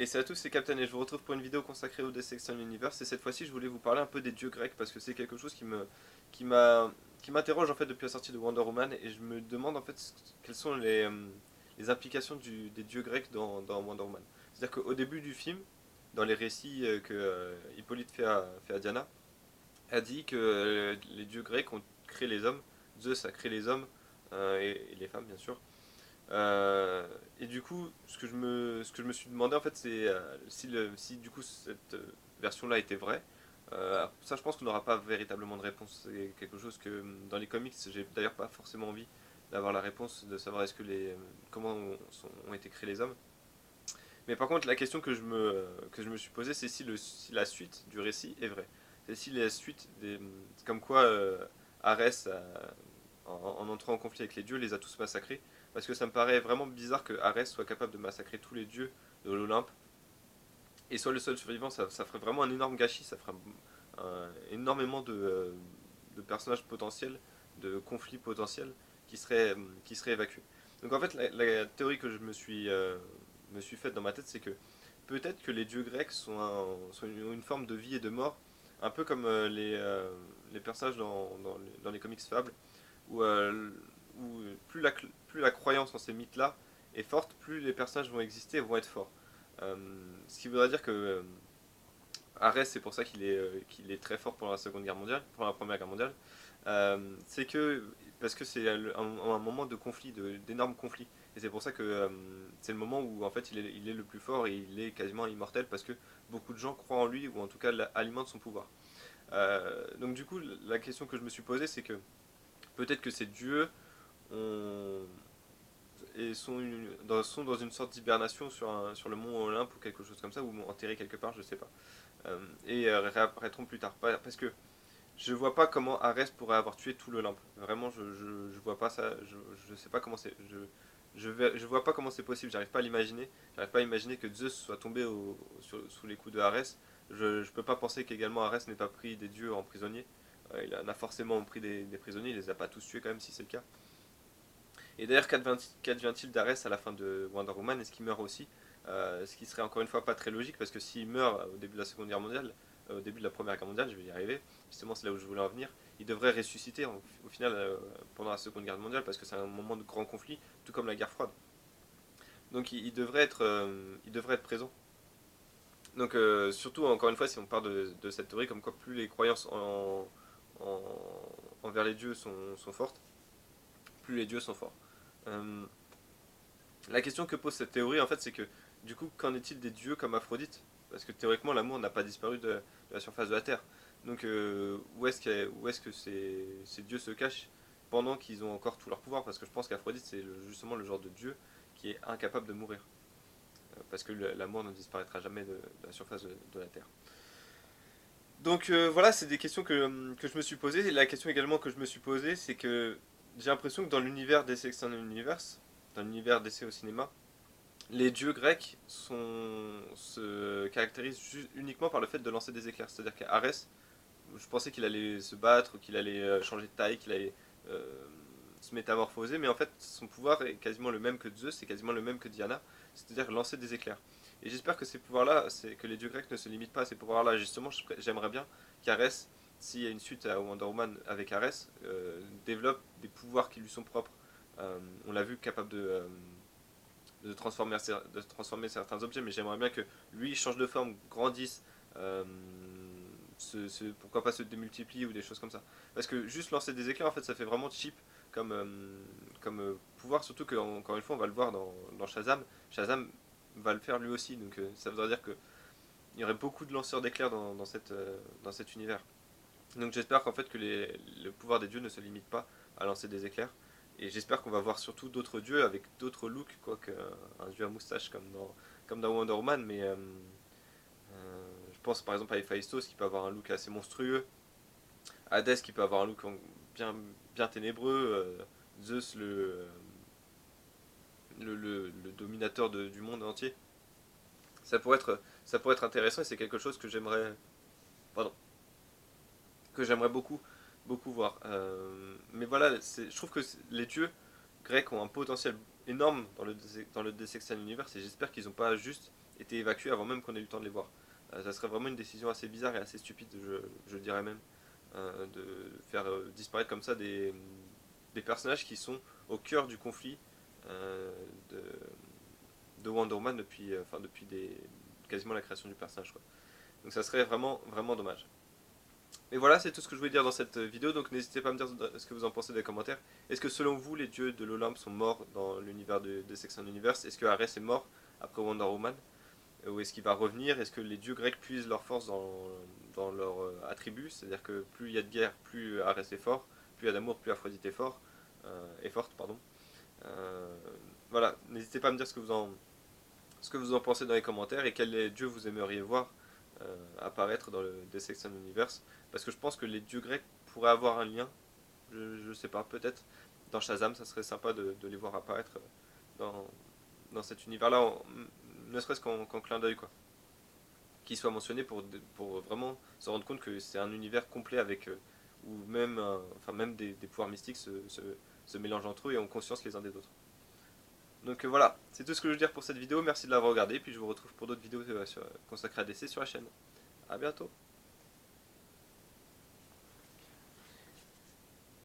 Et c'est à tous, c'est Captain et je vous retrouve pour une vidéo consacrée au DC Extended Universe. Et cette fois-ci, je voulais vous parler un peu des dieux grecs parce que c'est quelque chose qui m'a, qui m'interroge en fait depuis la sortie de Wonder Woman et je me demande en fait quelles sont les implications des dieux grecs dans Wonder Woman. C'est-à-dire qu'au début du film, dans les récits que Hippolyte fait à Diana, a dit que les dieux grecs ont créé les hommes, Zeus a créé les hommes et les femmes bien sûr. Et du coup, ce que je me suis demandé en fait, c'est si du coup cette version-là était vraie. Ça, je pense qu'on n'aura pas véritablement de réponse. C'est quelque chose que dans les comics, j'ai d'ailleurs pas forcément envie d'avoir la réponse, de savoir est-ce que comment ont été créés les hommes. Mais par contre, la question que je me suis posée, c'est si la suite du récit est vraie. C'est si la suite comme quoi Arès, en entrant en conflit avec les dieux, les a tous massacrés. Parce que ça me paraît vraiment bizarre que Arès soit capable de massacrer tous les dieux de l'Olympe et soit le seul survivant. Ça ferait vraiment un énorme gâchis. Ça ferait énormément de personnages potentiels, de conflits potentiels qui seraient évacués. Donc en fait, la théorie que me suis faite dans ma tête, c'est que peut-être que les dieux grecs sont une forme de vie et de mort, un peu comme les personnages dans les comics fables, où, plus la croyance en ces mythes-là est forte, plus les personnages vont exister et vont être forts. Euh, Ce qui voudrait dire que Arès, c'est pour ça qu'il est très fort pendant la Seconde Guerre mondiale, pendant la Première Guerre mondiale. C'est que parce que c'est un moment de conflit, d'énormes conflits. Et c'est pour ça que c'est le moment où en fait il est le plus fort et il est quasiment immortel parce que beaucoup de gens croient en lui ou en tout cas alimentent son pouvoir. Donc du coup, la question que je me suis posée, c'est que peut-être que ces dieux ont, sont dans une sorte d'hibernation sur le mont Olympe ou quelque chose comme ça, ou enterrés quelque part, je sais pas. Et réapparaîtront plus tard. Parce que je vois pas comment Arès pourrait avoir tué tout l'Olympe. Vraiment, je vois pas ça. Je sais pas comment c'est. Je vois pas comment c'est possible. J'arrive pas à l'imaginer. J'arrive pas à imaginer que Zeus soit tombé sous les coups de Arès. Je peux pas penser qu'également Arès n'ait pas pris des dieux en prisonnier. Il en a forcément pris des prisonniers. Il les a pas tous tués quand même si c'est le cas. Et d'ailleurs, qu'advient-il d'Arès à la fin de Wonder Woman? Est-ce qu'il meurt aussi? Ce qui serait encore une fois pas très logique parce que s'il meurt au début de la Seconde Guerre mondiale, au début de la Première Guerre mondiale, je vais y arriver, justement c'est là où je voulais en venir, il devrait ressusciter au final pendant la Seconde Guerre mondiale parce que c'est un moment de grand conflit, tout comme la guerre froide. Donc il devrait être présent. Donc surtout encore une fois si on part de cette théorie comme quoi plus les croyances en- envers les dieux sont fortes, plus les dieux sont forts. Euh, La question que pose cette théorie, en fait, c'est que, du coup, qu'en est-il des dieux comme Aphrodite? Parce que théoriquement, l'amour n'a pas disparu de la surface de la Terre. Donc, où est-ce que ces dieux se cachent pendant qu'ils ont encore tout leur pouvoir? Parce que je pense qu'Aphrodite, c'est justement le genre de dieu qui est incapable de mourir. Parce que l'amour ne disparaîtra jamais de la surface de la Terre. Donc, voilà, c'est des questions que je me suis posées. Et la question également que je me suis posée, c'est que j'ai l'impression que dans l'univers DC Extended Universe, dans l'univers DC au cinéma, les dieux grecs se caractérisent uniquement par le fait de lancer des éclairs. C'est-à-dire qu'Arès, je pensais qu'il allait se battre, qu'il allait changer de taille, qu'il allait euh, se métamorphoser, mais en fait son pouvoir est quasiment le même que Zeus, c'est quasiment le même que Diana, c'est-à-dire lancer des éclairs. Et j'espère que ces pouvoirs-là, que les dieux grecs ne se limitent pas à ces pouvoirs-là. Justement, j'aimerais bien qu'Arès, s'il y a une suite à Wonder Woman avec Arès, développe des pouvoirs qui lui sont propres. On l'a vu capable de transformer certains objets, mais j'aimerais bien que lui change de forme, grandisse, euh, pourquoi pas se démultiplie ou des choses comme ça. Parce que juste lancer des éclairs, en fait, ça fait vraiment cheap comme pouvoir, surtout que, encore une fois, on va le voir dans Shazam. Shazam va le faire lui aussi, donc ça voudrait dire qu'il y aurait beaucoup de lanceurs d'éclairs dans cet univers. Donc j'espère qu'en fait que le pouvoir des dieux ne se limite pas à lancer des éclairs. Et j'espère qu'on va voir surtout d'autres dieux avec d'autres looks, quoi qu'un dieu à moustache comme dans Wonder Woman. Mais je pense par exemple à Héphaïstos qui peut avoir un look assez monstrueux, Hadès qui peut avoir un look bien, bien ténébreux, Zeus le dominateur du monde entier. Ça pourrait être intéressant et c'est quelque chose que pardon, que j'aimerais beaucoup voir. Mais voilà, je trouve que les dieux grecs ont un potentiel énormes dans le Dissected Universe et j'espère qu'ils n'ont pas juste été évacués avant même qu'on ait eu le temps de les voir. Ça serait vraiment une décision assez bizarre et assez stupide, je dirais même, de faire disparaître comme ça des personnages qui sont au cœur du conflit euh, de, de Wonder Woman depuis quasiment la création du personnage, quoi. Donc ça serait vraiment, vraiment dommage. Et voilà, c'est tout ce que je voulais dire dans cette vidéo, donc n'hésitez pas à me dire ce que vous en pensez dans les commentaires. Est-ce que selon vous, les dieux de l'Olympe sont morts dans l'univers de Section Universe? Est-ce que Ares est mort après Wonder Woman? Ou est-ce qu'il va revenir? Est-ce que les dieux grecs puisent leur force dans leur attribut? C'est-à-dire que plus il y a de guerre, plus Arès est fort, plus il y a d'amour, plus Aphrodite est forte, pardon. Euh, voilà, n'hésitez pas à me dire ce que vous en pensez dans les commentaires et quels dieux vous aimeriez voir apparaître dans le Dissection Universe. Parce que je pense que les dieux grecs pourraient avoir un lien, je sais pas, peut-être. Dans Shazam, ça serait sympa de les voir apparaître dans, dans cet univers-là, ne serait-ce qu'en clin d'œil, quoi. Qui soit mentionné pour vraiment se rendre compte que c'est un univers complet avec où même, même des pouvoirs mystiques se mélangent entre eux et ont conscience les uns des autres. Donc voilà, c'est tout ce que je veux dire pour cette vidéo. Merci de l'avoir regardé. Puis je vous retrouve pour d'autres vidéos consacrées à DC sur la chaîne. A bientôt.